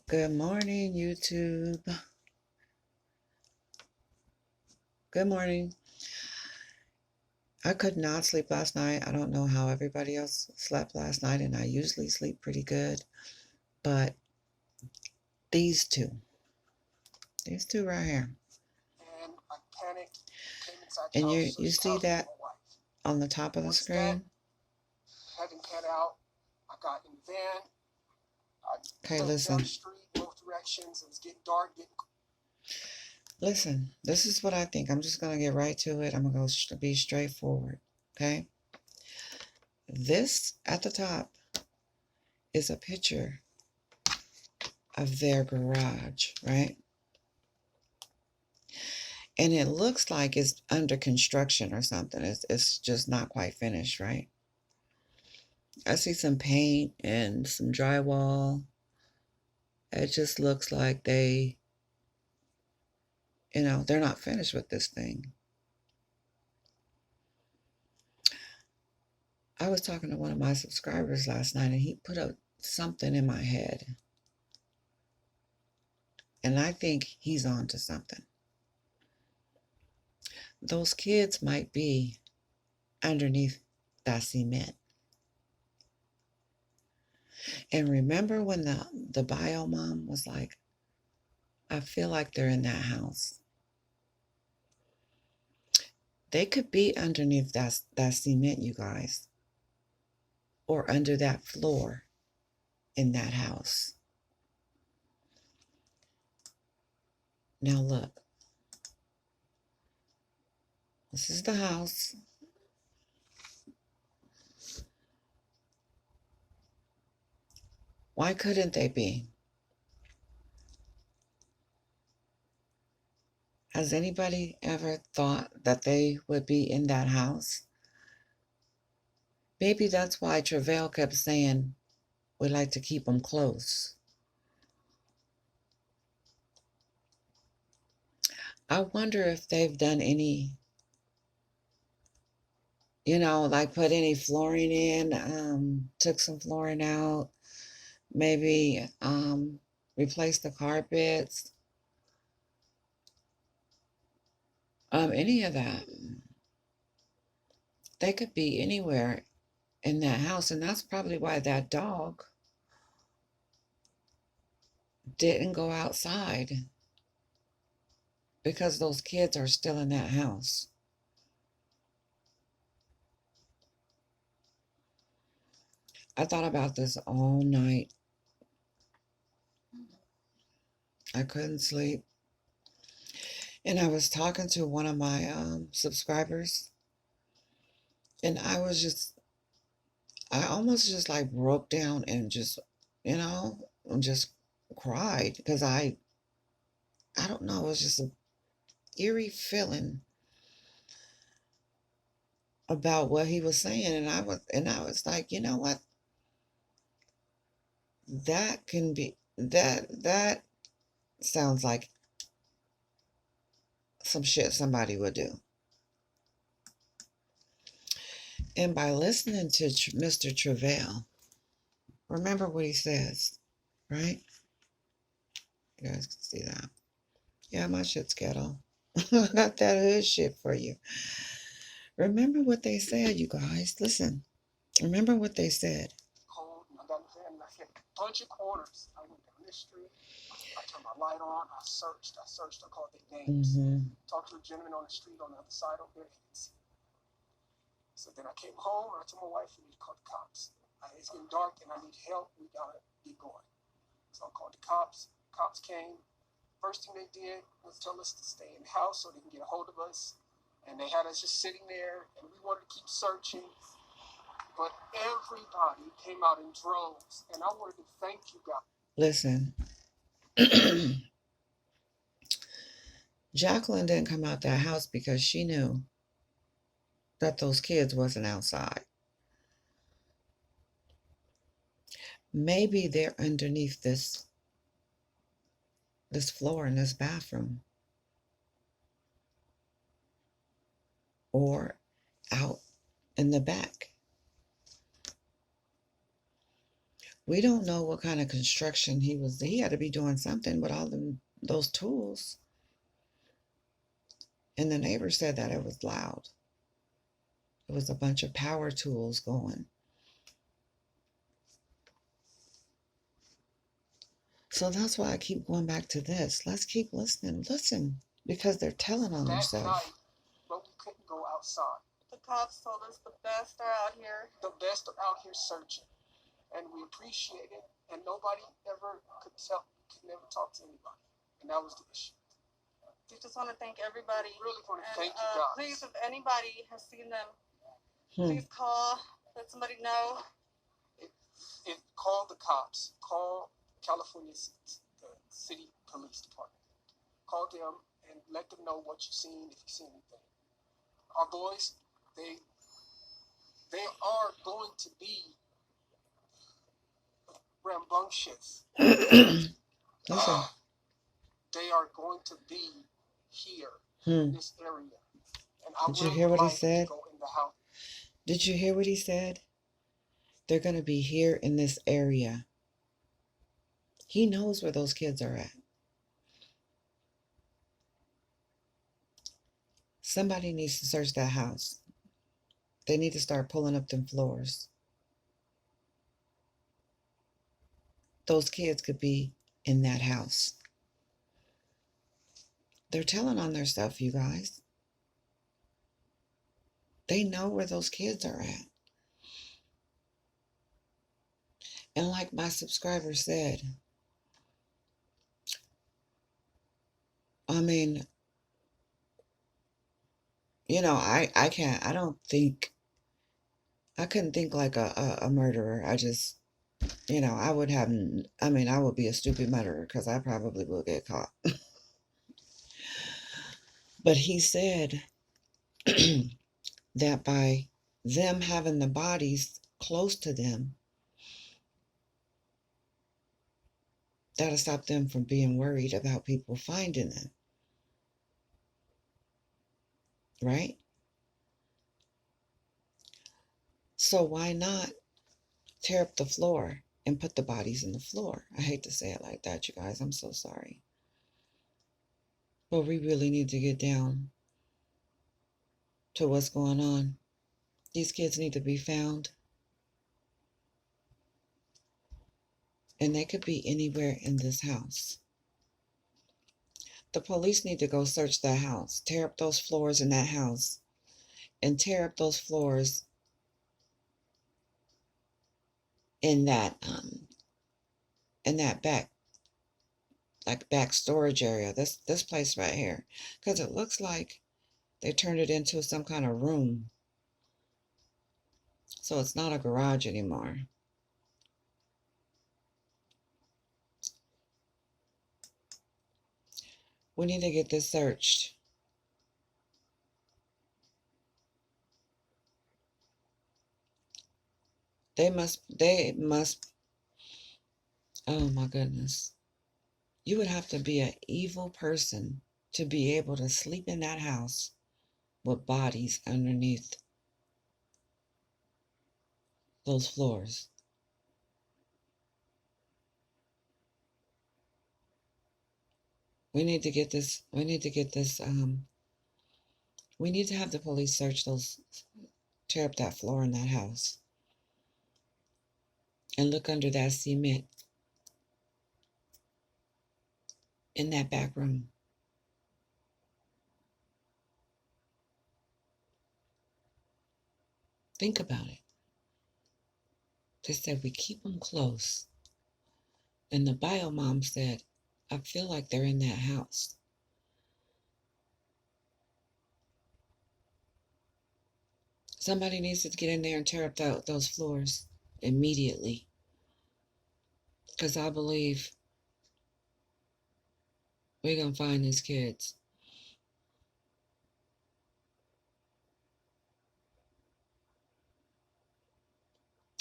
Good morning, YouTube. Good morning. I could not sleep last night. I don't know how everybody else slept last night, and I usually sleep pretty good. But these two right here. And I panicked, came inside the house, you see that on the top of the screen? Heading cat out. I got in the van. Okay, listen. Down the street, both directions. It was getting dark, Listen, this is what I think. I'm just going to get right to it. I'm going to be straightforward, okay? This at the top is a picture of their garage, right? And it looks like it's under construction or something. It's just not quite finished, right? I see some paint and some drywall. It just looks like they're not finished with this thing. I was talking to one of my subscribers last night, and he put up something in my head. And I think he's on to something. Those kids might be underneath that cement. And remember when the bio mom was like, I feel like they're in that house. They could be underneath that cement, you guys. Or under that floor in that house. Now look. This is the house. Why couldn't they be? Has anybody ever thought that they would be in that house? Maybe that's why Travail kept saying, we like to keep them close. I wonder if they've done any, like put any flooring in, took some flooring out, maybe replace the carpets, any of that. They could be anywhere in that house, and that's probably why that dog didn't go outside, because those kids are still in that house. I thought about this all night. I couldn't sleep. And I was talking to one of my subscribers, and I almost just like broke down and just, just cried, because I don't know, it was just an eerie feeling about what he was saying, and I was like, you know what? That can be that sounds like some shit somebody would do. And by listening to Mr. Travail, remember what he says, right? You guys can see that. Yeah, my shit's ghetto. I got that hood shit for you. Remember what they said, you guys. Listen. Remember what they said. I got a bunch of corners. I went down this street. I turned my light on. I searched. I called their names. Talked to a gentleman on the street on the other side over there. So then I came home and I told my wife we need to call the cops. It's getting dark and I need help. We gotta get going. So I called the cops. Cops came. First thing they did was tell us to stay in the house so they can get a hold of us. And they had us just sitting there, and we wanted to keep searching. But everybody came out in droves, and I wanted to thank you guys. Listen. Jacqueline didn't come out that house because she knew that those kids wasn't outside. Maybe they're underneath this floor in this bathroom, or out in the back. We don't know what kind of construction he had to be doing something with all those tools. And the neighbor said that it was loud. It was a bunch of power tools going. So that's why I keep going back to this. Let's keep listening. Listen, because they're telling on themselves. That night, but we couldn't go outside. The cops told us the best are out here. The best are out here searching. And we appreciate it. And nobody ever could never talk to anybody. And that was the issue. We just want to thank everybody. We really want to thank you guys. Please, if anybody has seen them, please call, let somebody know. Call the cops. Call California City Police Department. Call them and let them know what you've seen, if you've seen anything. Our boys, they are going to be rambunctious. Listen. They are going to be here in this area. And Did you hear what he said? Did you hear what he said? They're going to be here in this area. He knows where those kids are at. Somebody needs to search that house. They need to start pulling up them floors. Those kids could be in that house. They're telling on their stuff, you guys. They know where those kids are at. And like my subscriber said, I mean, you know, I couldn't think like a murderer. I just, you know, I would be a stupid murderer because I probably will get caught. But he said that by them having the bodies close to them, that'll stop them from being worried about people finding them. Right? So why not tear up the floor and put the bodies in the floor? I hate to say it like that, you guys. I'm so sorry. But we really need to get down to what's going on. These kids need to be found. And they could be anywhere in this house. The police need to go search that house, tear up those floors in that house, and tear up those floors in that back storage area. This place right here, because it looks like they turned it into some kind of room. So it's not a garage anymore. We need to get this searched. They must, oh my goodness. You would have to be an evil person to be able to sleep in that house with bodies underneath those floors. We need to get this, we need to have the police search tear up that floor in that house and look under that cement in that back room. Think about it. They said we keep them close. And the bio mom said, I feel like they're in that house. Somebody needs to get in there and tear up those floors immediately. Because I believe we're going to find these kids.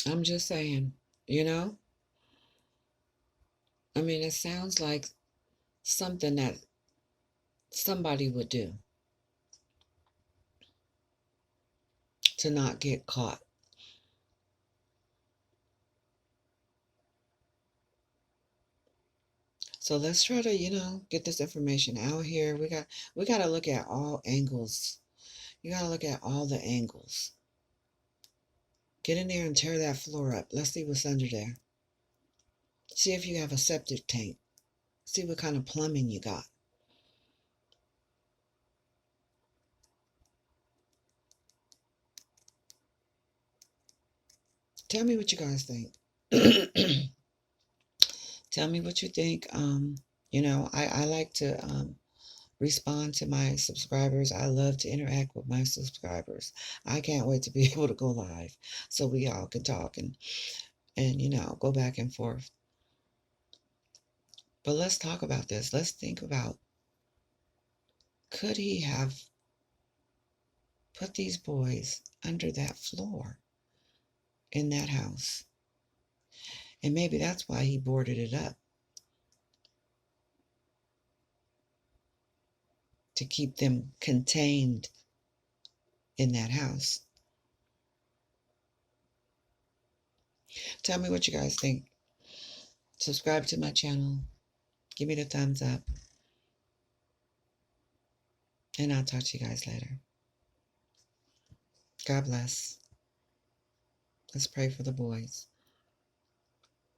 I'm just saying, you know? I mean, it sounds like something that somebody would do to not get caught. So let's try to, get this information out here. We got to look at all angles. You got to look at all the angles. Get in there and tear that floor up. Let's see what's under there. See if you have a septic tank. See what kind of plumbing you got. Tell me what you guys think. Tell me what you think. I like to respond to my subscribers. I love to interact with my subscribers. I can't wait to be able to go live so we all can talk and go back and forth. But let's talk about this. Let's think about, could he have put these boys under that floor in that house? And maybe that's why he boarded it up, to keep them contained in that house. Tell me what you guys think. Subscribe to my channel. Give me the thumbs up. And I'll talk to you guys later. God bless. Let's pray for the boys.